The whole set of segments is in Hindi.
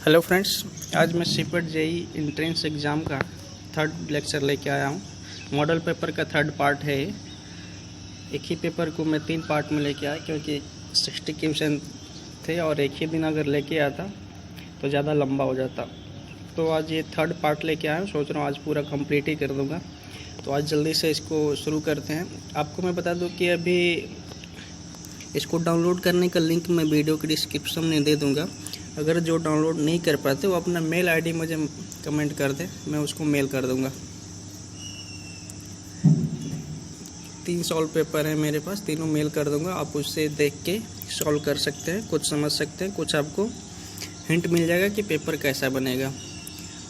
हेलो फ्रेंड्स, आज मैं सीपेट जेई एंट्रेंस एग्ज़ाम का थर्ड लेक्चर लेके आया हूँ। मॉडल पेपर का थर्ड पार्ट है। एक ही पेपर को मैं 3 पार्ट में लेके आया क्योंकि 60 क्वेश्चन थे और एक ही दिन अगर लेके आता तो ज़्यादा लंबा हो जाता। तो आज ये थर्ड पार्ट लेके आया हूँ। सोच रहा हूँ आज पूरा कंप्लीट ही कर दूँगा। तो आज जल्दी से इसको शुरू करते हैं। आपको मैं बता दूँ कि अभी इसको डाउनलोड करने का लिंक मैं वीडियो के डिस्क्रिप्शन में दे दूँगा। अगर जो डाउनलोड नहीं कर पाते वो अपना मेल आईडी मुझे कमेंट कर दे, मैं उसको मेल कर दूंगा। 3 सॉल्व पेपर है मेरे पास, तीनों मेल कर दूंगा। आप उससे देख के सॉल्व कर सकते हैं, कुछ समझ सकते हैं, कुछ आपको हिंट मिल जाएगा कि पेपर कैसा बनेगा।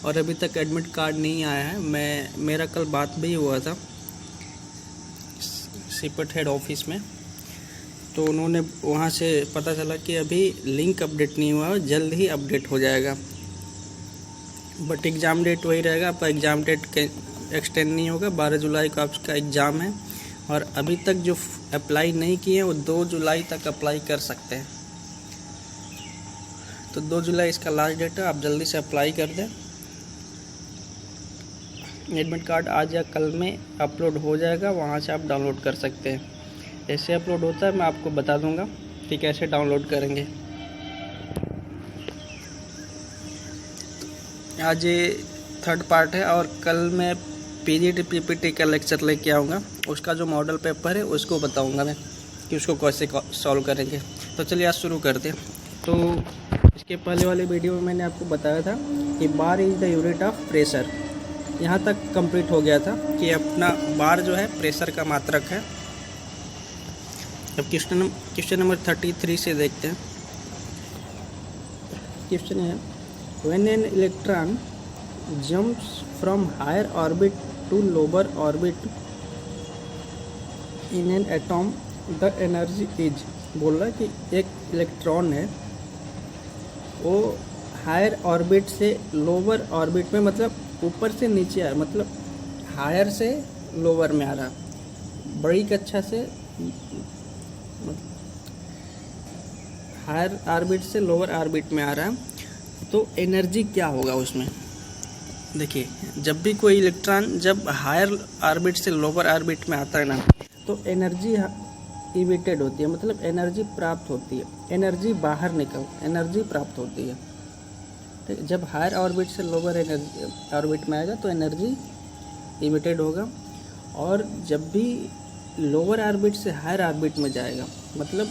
और अभी तक एडमिट कार्ड नहीं आया है। मेरा कल बात भी हुआ था सीपेट हेड ऑफिस में, तो उन्होंने वहाँ से पता चला कि अभी लिंक अपडेट नहीं हुआ, जल्द ही अपडेट हो जाएगा। बट एग्ज़ाम डेट वही रहेगा, आपका एग्ज़ाम डेट एक्सटेंड नहीं होगा। 12 जुलाई को आपका एग्ज़ाम है और अभी तक जो अप्लाई नहीं किए हैं वो 2 जुलाई तक अप्लाई कर सकते हैं। तो 2 जुलाई इसका लास्ट डेट है, आप जल्दी से अप्लाई कर दें। एडमिट कार्ड आज या कल में अपलोड हो जाएगा, वहाँ से आप डाउनलोड कर सकते हैं। कैसे अपलोड होता है मैं आपको बता दूंगा कि कैसे डाउनलोड करेंगे। आज ये थर्ड पार्ट है और कल मैं पीजीटी पीपीटी का लेक्चर लेके आऊँगा। उसका जो मॉडल पेपर है उसको बताऊंगा मैं कि उसको कैसे सॉल्व करेंगे। तो चलिए आज शुरू करते हैं। तो इसके पहले वाले वीडियो में मैंने आपको बताया था कि bar is the unit of pressure. यहाँ तक कंप्लीट हो गया था कि अपना बार जो है प्रेशर का मात्रक है। अब क्वेश्चन नंबर 33 से देखते हैं। क्वेश्चन है, when an electron jumps from higher orbit to lower orbit in an atom the energy is. बोल रहा है कि एक इलेक्ट्रॉन है, वो हायर ऑर्बिट से लोअर ऑर्बिट में, मतलब ऊपर से नीचे आ रहा, मतलब हायर से लोअर में आ रहा, बड़ी कक्षा से हायर ऑर्बिट से लोअर ऑर्बिट में आ रहा है। तो एनर्जी क्या होगा उसमें? देखिए, जब भी कोई इलेक्ट्रॉन जब हायर ऑर्बिट से लोअर ऑर्बिट में आता है ना, तो एनर्जी इमिटेड होती है, मतलब एनर्जी प्राप्त होती है। एनर्जी बाहर एनर्जी प्राप्त होती है। ठीक, जब हायर ऑर्बिट से लोअर ऑर्बिट में आएगा तो एनर्जी इमिटेड होगा। और जब भी लोअर ऑर्बिट से हायर ऑर्बिट में जाएगा, मतलब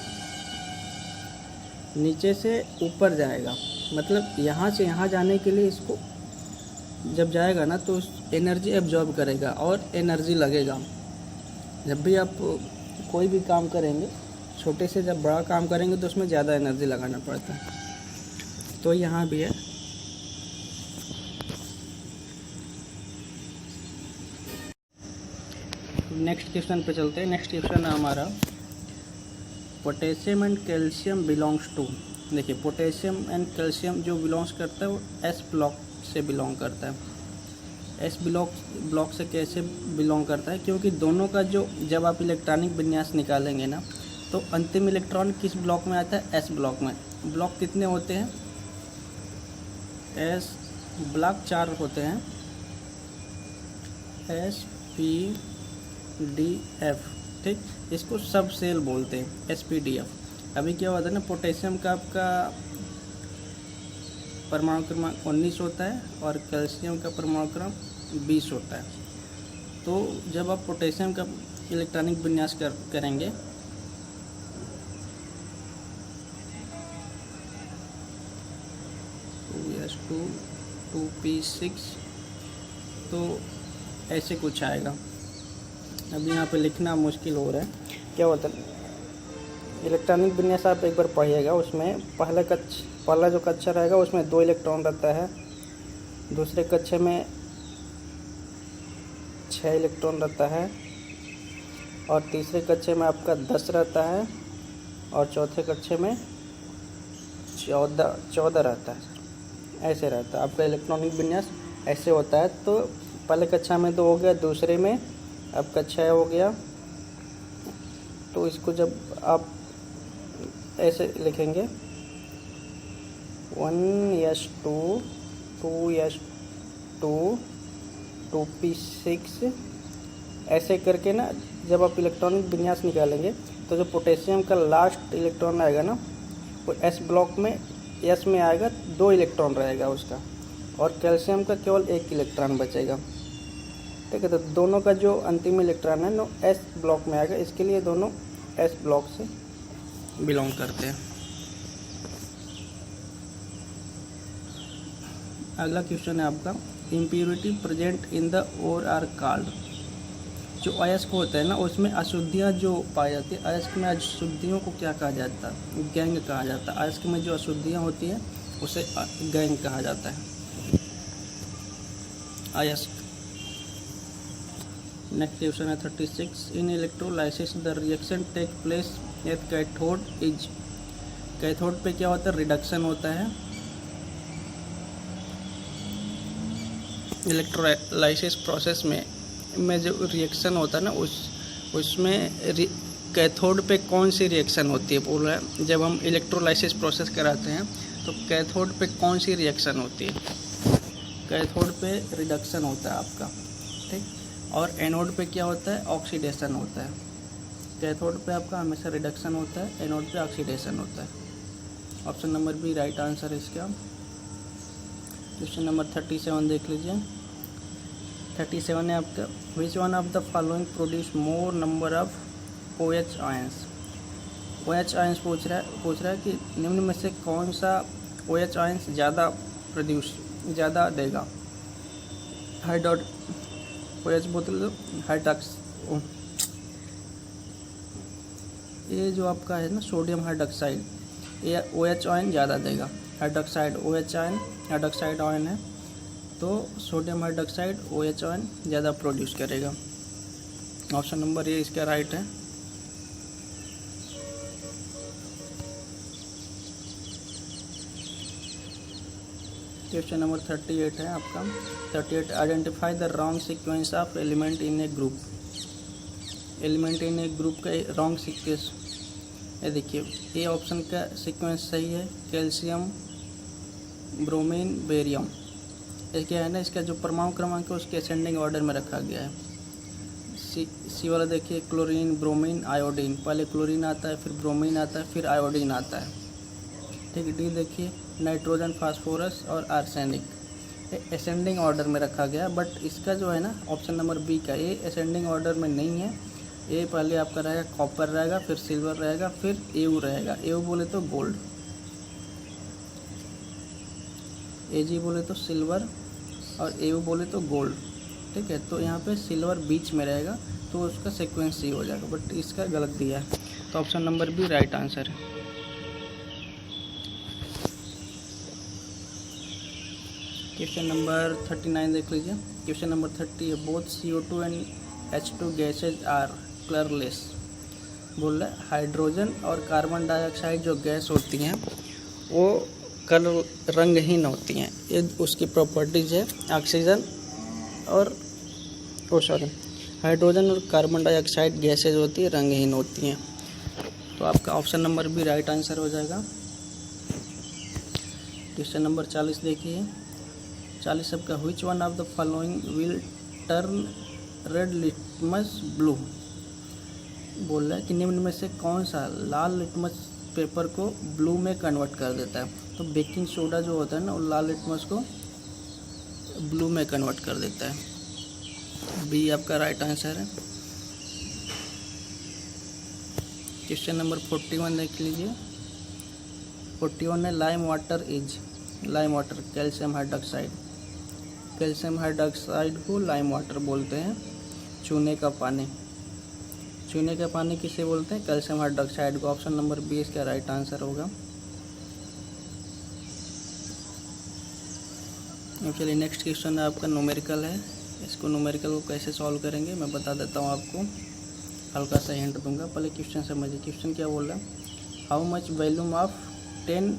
नीचे से ऊपर जाएगा, मतलब यहाँ से यहाँ जाने के लिए इसको जब जाएगा ना तो एनर्जी एब्जॉर्ब करेगा और एनर्जी लगेगा। जब भी आप कोई भी काम करेंगे, छोटे से जब बड़ा काम करेंगे तो उसमें ज़्यादा एनर्जी लगाना पड़ता है। तो यहाँ भी है। नेक्स्ट क्वेश्चन पे चलते हैं। नेक्स्ट क्वेश्चन है हमारा, potassium and calcium belongs to. देखिए, पोटेशियम एंड कैल्शियम जो बिलोंग्स करता है वो एस ब्लॉक से बिलोंग करता है। एस ब्लॉक से कैसे बिलोंग करता है? क्योंकि दोनों का जो जब आप इलेक्ट्रॉनिक विन्यास निकालेंगे ना, तो अंतिम इलेक्ट्रॉन किस ब्लॉक में आता है? एस ब्लॉक में। ब्लॉक कितने होते हैं? एस ब्लॉक 4 होते हैं, एस पी डी एफ। ठीक, इसको सब सेल बोलते हैं, SPDF। अभी क्या होता है ना, पोटेशियम का आपका परमाणु क्रमांक 19 होता है और कैल्शियम का परमाणु क्रमांक 20 होता है। तो जब आप पोटेशियम का इलेक्ट्रॉनिक विन्यास करेंगे (2s2 2p6) तो ऐसे कुछ आएगा। अभी यहाँ पे लिखना मुश्किल हो रहा है। क्या होता है, इलेक्ट्रॉनिक विन्यास आप एक बार पढ़िएगा। उसमें पहला जो कक्षा रहेगा उसमें 2 इलेक्ट्रॉन रहता है, दूसरे कक्षा में 6 इलेक्ट्रॉन रहता है, और तीसरे कक्षा में आपका 10 रहता है, और चौथे कक्षा में 14 रहता है। ऐसे रहता है आपका इलेक्ट्रॉनिक विन्यास, ऐसे होता है। तो पहले कक्षा में 2 हो गया, दूसरे में आपका 6 हो गया। तो इसको जब आप ऐसे लिखेंगे 1s2 2s2 2p6 ऐसे करके ना, जब आप इलेक्ट्रॉनिक विन्यास निकालेंगे तो जो पोटेशियम का लास्ट इलेक्ट्रॉन आएगा ना, वो एस ब्लॉक में, एस में आएगा, 2 इलेक्ट्रॉन रहेगा उसका, और कैल्शियम का केवल 1 इलेक्ट्रॉन बचेगा। ठीक है, तो दोनों का जो अंतिम इलेक्ट्रॉन है वो एस ब्लॉक में आएगा, इसके लिए दोनों एस ब्लॉक से बिलोंग करते हैं। अगला क्वेश्चन है आपका, impurity present in the ore are called. जो अयस्क होता है ना, उसमें अशुद्धियाँ जो पाई जाती है, अयस्क में अशुद्धियों को क्या कहा जाता है? गैंग कहा जाता है। अयस्क में जो अशुद्धियाँ होती हैं उसे गैंग कहा जाता है, अयस्क। नेक्स्ट क्वेश्चन है 36, in electrolysis the reaction take place at cathode is. Cathode पे क्या होता है? रिडक्शन होता है। इलेक्ट्रोलाइसिस प्रोसेस में जो रिएक्शन होता है ना, उसमें कैथोड पे कौन सी रिएक्शन होती है बोल रहा है। जब हम इलेक्ट्रोलाइसिस प्रोसेस कराते हैं तो कैथोड पे कौन सी रिएक्शन होती है? कैथोड पे रिडक्शन होता है आपका, ठीक। और एनोड पे क्या होता है? ऑक्सीडेशन होता है। कैथोड पे आपका हमेशा रिडक्शन होता है, एनोड पे ऑक्सीडेशन होता है। Option number B right answer है इसका। क्वेश्चन नंबर 37 देख लीजिए। 37 है आपका, which one of the following produce more number of OH ions. OH ions पूछ रहा है कि निम्न में से कौन सा OH आयंस ज़्यादा देगा। हाइड्रोड OH बोतल हाइड्रॉक्स, ये जो आपका है ना सोडियम हाइड्रॉक्साइड, ये OH आयन ज़्यादा देगा। Hydroxide OH ion, hydroxide ion है, तो सोडियम हाइड्रॉक्साइड OH आयन ज़्यादा प्रोड्यूस करेगा। ऑप्शन नंबर ये इसका राइट है। क्वेश्चन नंबर 38 है आपका। 38, identify the wrong sequence of element in A group. Element in A group का रॉन्ग सीक्वेंस, ये देखिए, ए ऑप्शन का सीक्वेंस सही है, कैल्शियम, ब्रोमीन, बेरियम। ये क्या है ना, इसका जो परमाणु क्रमांक है उसके असेंडिंग ऑर्डर में रखा गया है। सी वाला देखिए, क्लोरीन, ब्रोमीन, आयोडीन, पहले क्लोरीन आता है, फिर ब्रोमीन आता है, फिर आयोडीन आता है, ठीक। डी देखिए, नाइट्रोजन, फास्फोरस और आर्सेनिक। असेंडिंग ऑर्डर में रखा गया, बट इसका जो है ना ऑप्शन नंबर बी का, ये असेंडिंग ऑर्डर में नहीं है। ये पहले आपका रहेगा कॉपर रहेगा, फिर सिल्वर रहेगा, फिर एयू रहेगा। एयू बोले तो गोल्ड, एजी बोले तो सिल्वर, और एयू बोले तो गोल्ड, ठीक है। तो यहाँ पे सिल्वर बीच में रहेगा, तो उसका सीक्वेंस सी हो जाएगा, बट इसका गलत दिया है, तो option number B right answer है। क्वेश्चन नंबर 39 देख लीजिए। क्वेश्चन नंबर 30 है, both CO2 and H2 gases are colourless. बोल रहा है हाइड्रोजन और कार्बन डाइऑक्साइड जो गैस होती हैं वो कलर रंगहीन होती हैं। ये उसकी प्रॉपर्टीज है। ऑक्सीजन और हाइड्रोजन और कार्बन डाइऑक्साइड गैसेज होती है, रंगहीन होती हैं। तो आपका ऑप्शन नंबर भी राइट आंसर हो जाएगा। क्वेश्चन नंबर 40 देखिए। 40 सबका, which one of the following will turn red litmus blue. बोल रहा है कि निम्न में से कौन सा लाल लिटमस पेपर को ब्लू में कन्वर्ट कर देता है। तो बेकिंग सोडा जो होता है ना, वो लाल लिटमस को ब्लू में कन्वर्ट कर देता है। बी आपका राइट आंसर है। क्वेश्चन नंबर 41 देख लीजिए। 41 है, lime water is. Lime water calcium hydroxide. Calcium hydroxide को लाइम वाटर बोलते हैं। चूने का पानी, चूने का पानी किसे बोलते हैं? कैल्शियम हाइड्रॉक्साइड को। ऑप्शन नंबर बी इसका राइट आंसर होगा। चलिए नेक्स्ट क्वेश्चन है आपका, न्यूमेरिकल है। इसको न्यूमेरिकल को कैसे सॉल्व करेंगे मैं बता देता हूँ आपको, हल्का सा हिंट दूंगा। पहले क्वेश्चन समझिए। क्वेश्चन क्या बोल रहा है, how much volume of 10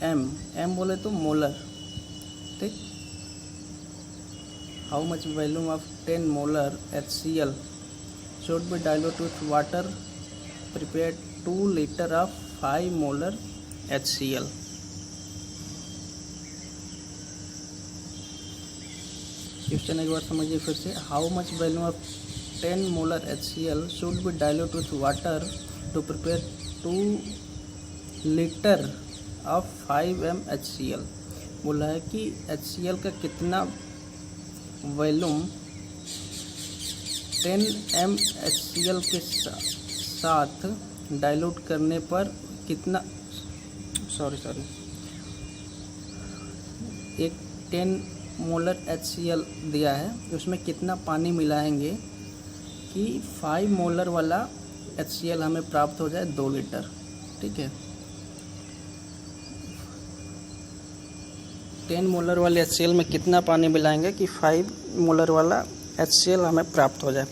m, m बोले तो मोलर, ठीक। How much volume of 10 molar HCl should be diluted with water prepared 2 liter of 5 molar HCl। Question एक बार समझिए फिर से। How much volume of 10 molar HCl should be dilute with water to prepare 2 litre of 5 m HCl। बोला है कि HCl का कितना वॉल्यूम 10 m HCl के साथ डाइल्यूट करने पर कितना एक 10 मोलर HCl दिया है, उसमें कितना पानी मिलाएंगे कि 5 मोलर वाला HCl हमें प्राप्त हो जाए 2 लीटर। ठीक है, 10 मोलर वाले HCl में कितना पानी मिलाएंगे कि 5 मोलर वाला HCl हमें प्राप्त हो जाए।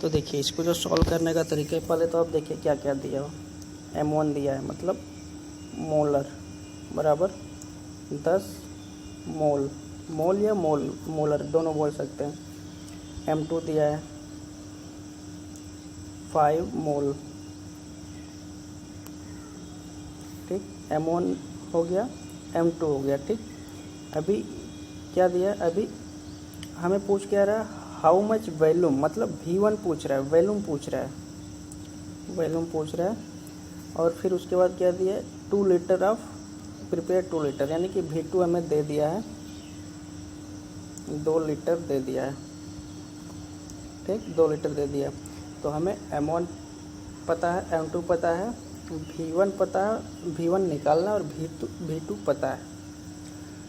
तो देखिए इसको जो सॉल्व करने का तरीका है, पहले तो आप देखिए क्या क्या दिया हो। M1 दिया है, मतलब मोलर बराबर 10 मोल या मोलर दोनों बोल सकते हैं। M2 दिया है 5 मोल। ठीक, M1 हो गया, M2 हो गया। ठीक, अभी क्या दिया है, अभी हमें पूछ क्या रहा है, हाउ मच वॉल्यूम, मतलब V1 पूछ रहा है, वॉल्यूम पूछ रहा है। और फिर उसके बाद क्या दिया है, 2 लीटर ऑफ प्रिपेयर 2 लीटर, यानी कि V2 हमें दे दिया है 2 लीटर दे दिया है। ठीक, 2 लीटर दे दिया। तो हमें M1 पता है, M2 पता है, V1 पता है, V1 निकालना और V2 पता है।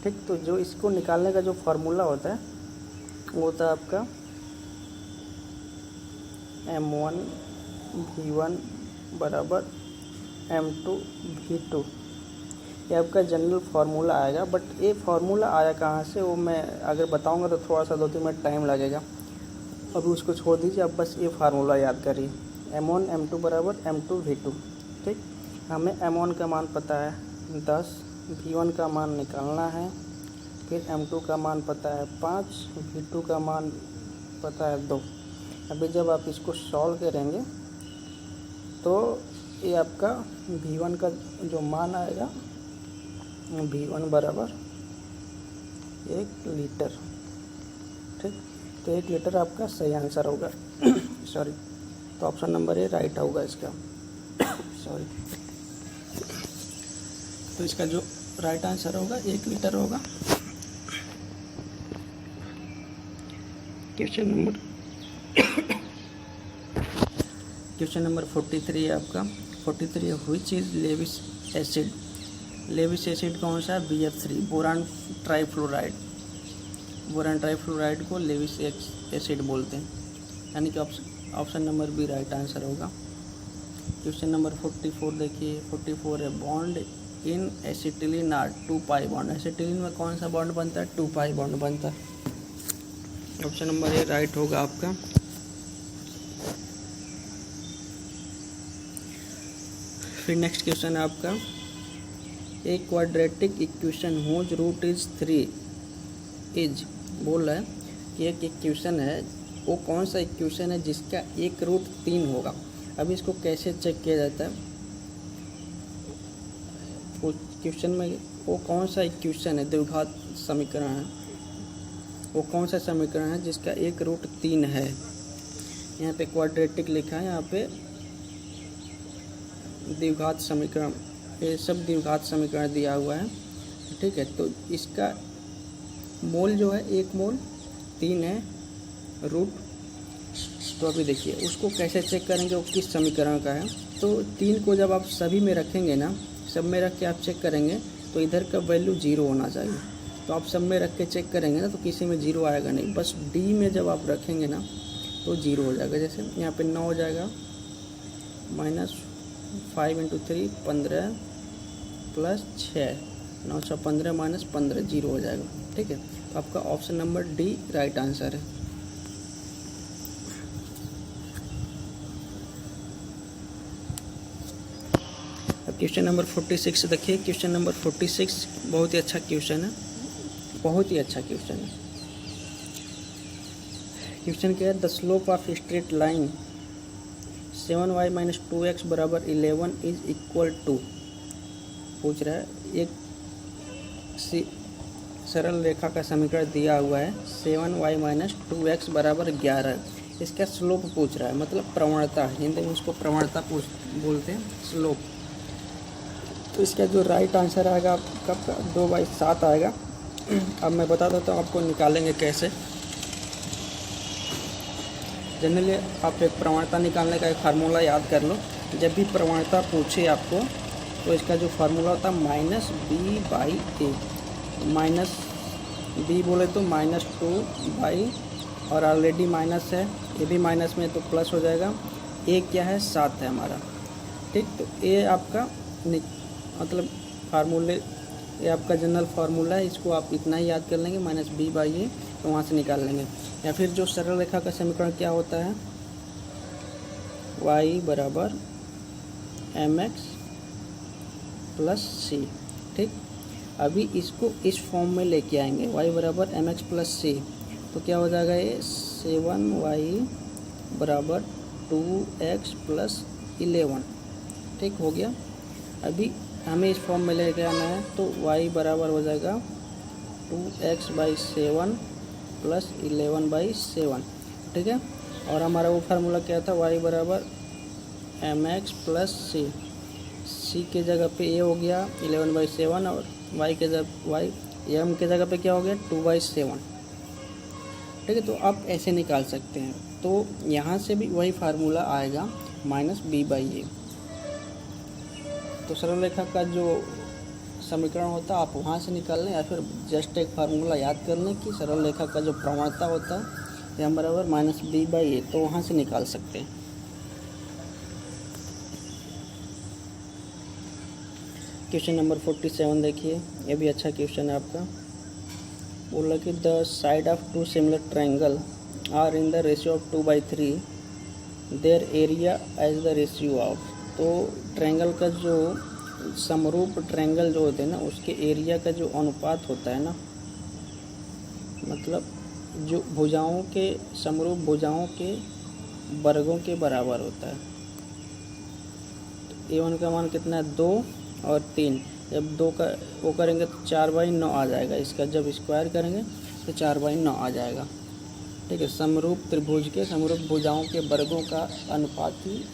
ठीक, तो जो इसको निकालने का जो फार्मूला होता है वो होता है आपका M1 V1 बराबर M2 V2। ये आपका जनरल फार्मूला आएगा, बट ये फार्मूला आया कहाँ से वो मैं अगर बताऊंगा तो थोड़ा सा 2-3 मिनट टाइम लगेगा। अभी उसको छोड़ दीजिए, आप बस ये फार्मूला याद करिए, M1 M2 बराबर M2 V2। ठीक, हमें M1 का मान पता है 10, V1 का मान निकालना है, फिर M2 का मान पता है 5, V2 का मान पता है 2। अभी जब आप इसको सॉल्व करेंगे तो ये आपका V1 का जो मान आएगा, V1 बराबर 1 लीटर। ठीक, तो 1 लीटर आपका सही आंसर होगा। सॉरी, तो ऑप्शन नंबर ए राइट होगा इसका। सॉरी, तो इसका जो राइट आंसर होगा 1 लीटर होगा। क्वेश्चन नंबर 43 है आपका। 43 which is Lewis acid. Lewis acid कौन सा है, BF3, boron trifluoride. Boron trifluoride को लेविस एसिड बोलते हैं, यानी कि option number B right answer होगा। क्वेश्चन नंबर 44 देखिए। 44 है bond in acetylene are 2 pi bond. Acetylene में कौन सा बॉन्ड बनता है, 2 पाई बॉन्ड बनता है। ऑप्शन नंबर ए राइट होगा आपका। फिर नेक्स्ट क्वेश्चन है आपका, एक quadratic equation whose root is 3 is. बोल रहा है कि एक इक्वेशन है, वो कौन सा इक्वेशन है जिसका एक रूट 3 होगा। अब इसको कैसे चेक किया जाता है, वो क्वेश्चन में वो कौन सा इक्वेशन है, द्विघात समीकरण है, वो कौन सा समीकरण है जिसका एक रूट 3 है। यहाँ पे क्वाड्रेटिक लिखा है, यहाँ पे द्विघात समीकरण, ये सब द्विघात समीकरण दिया हुआ है। ठीक है, तो इसका मोल जो है 1 मोल 3 है रूट। तो अभी देखिए उसको कैसे चेक करेंगे, वो किस समीकरण का है। तो 3 को जब आप सभी में रखेंगे ना, सब में रख के आप चेक करेंगे तो इधर का वैल्यू 0 होना चाहिए। तो आप सब में रख के चेक करेंगे ना तो किसी में 0 आएगा नहीं, बस D में जब आप रखेंगे ना तो 0 हो जाएगा। जैसे यहाँ पे 9 हो जाएगा, -5 × 3 15 + 6, 9 × 15 - 15 0 हो जाएगा। ठीक है, तो आपका option number D right answer है। अब क्वेश्चन नंबर 46 देखिए। क्वेश्चन नंबर 46 बहुत ही अच्छा क्वेश्चन है, बहुत ही अच्छा क्वेश्चन है। क्वेश्चन क्या है, the slope of straight line 7y - 2x = 11 is equal to. पूछ रहा है एक सरल रेखा का समीकरण दिया हुआ है 7y माइनस 2x बराबर 11। इसका स्लोप पूछ रहा है, मतलब प्रवणता, हिंदी में उसको प्रवणता बोलते हैं, स्लोप। तो इसका जो राइट आंसर आएगा आपका 2/7 आएगा। अब मैं बता देता हूँ आपको निकालेंगे कैसे। जनरली आप एक प्रवणता निकालने का एक फार्मूला याद कर लो। जब भी प्रवणता पूछे आपको तो इसका जो फार्मूला होता है -b/a, माइनस b बोले तो -2 और ऑलरेडी माइनस है, ये भी माइनस में तो प्लस हो जाएगा। a क्या है, 7 है हमारा, ठीक। तो ये आपका मतलब फार्मूले, ये आपका जनरल फार्मूला है, इसको आप इतना ही याद कर लेंगे -b/a, तो वहाँ से निकाल लेंगे। या फिर जो सरल रेखा का समीकरण क्या होता है, y बराबर mx प्लस c, ठीक। अभी इसको इस फॉर्म में लेके आएंगे, y बराबर mx प्लस c, तो क्या हो जाएगा ये 7y बराबर 2x प्लस 11, ठीक हो गया। अभी हमें इस फॉर्म में लेके आना है, तो y बराबर हो जाएगा 2x/7 प्लस 11/7, ठीक है। और हमारा वो फार्मूला क्या था, y बराबर mx प्लस c के जगह पे a हो गया 11/7 और m के जगह पे क्या हो गया 2/7, ठीक है। तो आप ऐसे निकाल सकते हैं। तो यहाँ से भी वही फार्मूला आएगा -b/a। तो सरल रेखा का जो समीकरण होता है आप वहाँ से निकाल लें, या फिर जस्ट एक फार्मूला याद कर लें कि सरल रेखा का जो प्रवणता होता है m बराबर -b/a, तो वहाँ से निकाल सकते हैं। क्वेश्चन नंबर 47 देखिए, ये भी अच्छा क्वेश्चन है आपका। बोला कि the side of two similar triangle are in the ratio of 2/3, their area as the ratio of. तो ट्रायंगल का जो समरूप ट्रायंगल जो होते हैं ना, उसके एरिया का जो अनुपात होता है ना, मतलब जो भुजाओं के समरूप भुजाओं के वर्गों के बराबर होता है। तो A1 का मान कितना है, 2 और 3। जब 2 का वो करेंगे तो 4/9 आ जाएगा। इसका जब स्क्वायर करेंगे तो 4/9 आ जाएगा, ठीक है। समरूप त्रिभुज के समरूप भुजाओं के वर्गों का अनुपात ही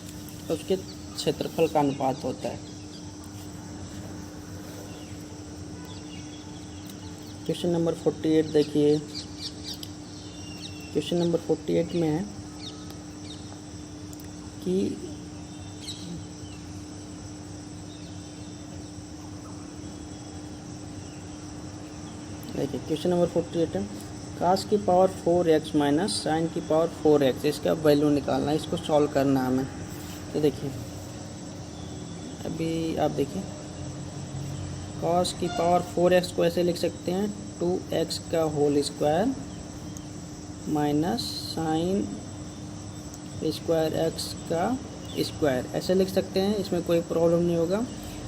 उसके क्षेत्रफल का अनुपात होता है। क्वेश्चन नंबर 48 देखिए। क्वेश्चन नंबर 48 में है कि देखिए क्वेश्चन नंबर 48 है, cos की पावर 4x माइनस साइन की पावर 4x, इसका वैल्यू निकालना है, इसको सॉल्व करना है हमें। तो देखिए अभी आप देखिए, cos की पावर 4x को ऐसे लिख सकते हैं 2x का whole square minus sine square x का स्क्वायर, ऐसे लिख सकते हैं। इसमें कोई प्रॉब्लम नहीं होगा,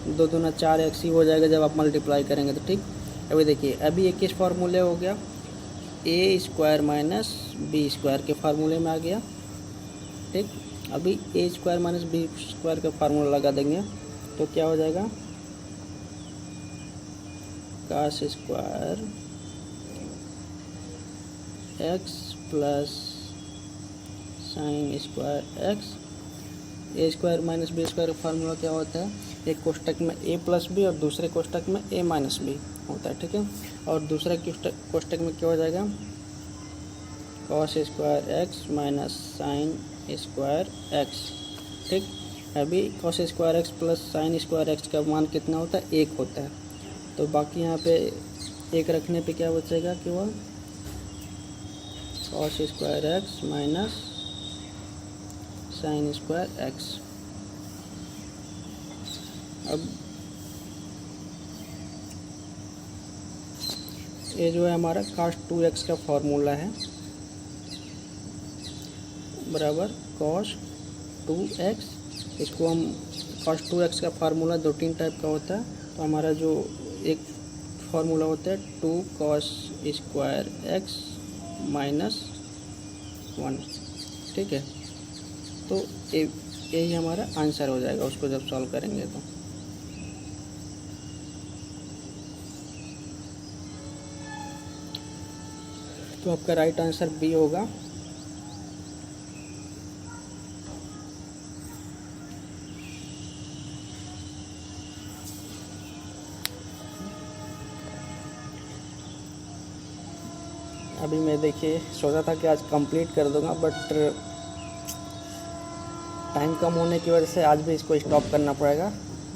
2 दूना 4x ही हो जाएगा जब आप मल्टीप्लाई करेंगे तो, ठीक। अभी देखिए, अभी ये किस फार्मूले हो गया, a square minus B square के फार्मूले में आ गया, ठीक। अभी a square minus B square का फार्मूला लगा देंगे तो क्या हो जाएगा, cos square x plus sine square x। a square minus B square का फार्मूला क्या होता है, एक कोष्टक में a प्लस बी और दूसरे कोष्टक में a माइनस बी होता है, ठीक है। और दूसरा कोष्टक में क्या हो जाएगा, cos square x minus sine square x, ठीक। अभी cos square x plus sine square x का मान कितना होता है, 1 होता है। तो बाकी यहाँ पे 1 रखने पे क्या बचेगा, केवल cos square x minus sine square x। अब ये जो है हमारा cos 2x का फॉर्मूला है बराबर cos 2x। इसको हम cos 2x का फार्मूला 2-3 टाइप का होता है। तो हमारा जो एक फार्मूला होता है 2 cos स्क्वायर x माइनस 1, ठीक है। तो यही हमारा आंसर हो जाएगा उसको जब सॉल्व करेंगे तो। तो आपका राइट आंसर बी होगा। अभी मैं देखिए सोचा था कि आज कंप्लीट कर दूंगा, बट टाइम कम होने की वजह से आज भी इसको स्टॉप करना पड़ेगा।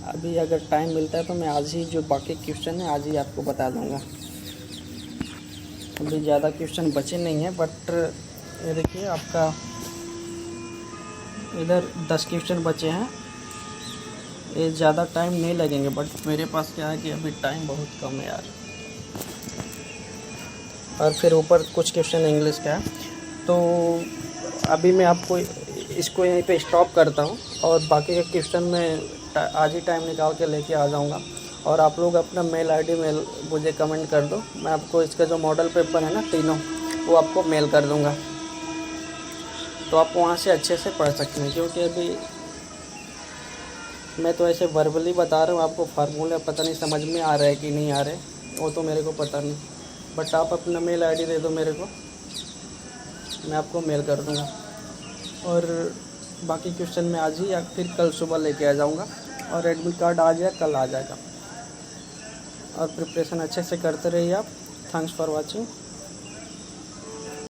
अभी अगर टाइम मिलता है तो मैं आज ही जो बाकी क्वेश्चन है आज ही आपको बता दूंगा। अभी ज़्यादा क्वेश्चन बचे नहीं हैं, बट ये देखिए आपका इधर 10 क्वेश्चन बचे हैं। ये ज़्यादा टाइम नहीं लगेंगे, बट मेरे पास क्या है कि अभी टाइम बहुत कम है यार। और फिर ऊपर कुछ क्वेश्चन इंग्लिश का है, तो अभी मैं आपको इसको यहीं पे स्टॉप करता हूँ और बाकी के क्वेश्चन में आज ही टाइम निकाल के लेके आ जाऊँगा। और आप लोग अपना मेल आईडी मुझे कमेंट कर दो, मैं आपको इसका जो मॉडल पेपर है ना तीनों, वो आपको मेल कर दूँगा, तो आप वहाँ से अच्छे से पढ़ सकते हैं। क्योंकि अभी मैं तो ऐसे वर्बली बता रहा हूँ आपको, फार्मूला पता नहीं समझ में आ रहा है कि नहीं आ रहे, वो तो मेरे को पता नहीं, बट आप अपना मेल आईडी दे दो मेरे को, मैं आपको मेल कर दूँगा। और बाकी क्वेश्चन मैं आज ही या फिर कल सुबह लेके आ जाऊँगा, और एडमिट कार्ड आज या कल आ जाएगा। और प्रिपरेशन अच्छे से करते रहिए आप। Thanks for watching.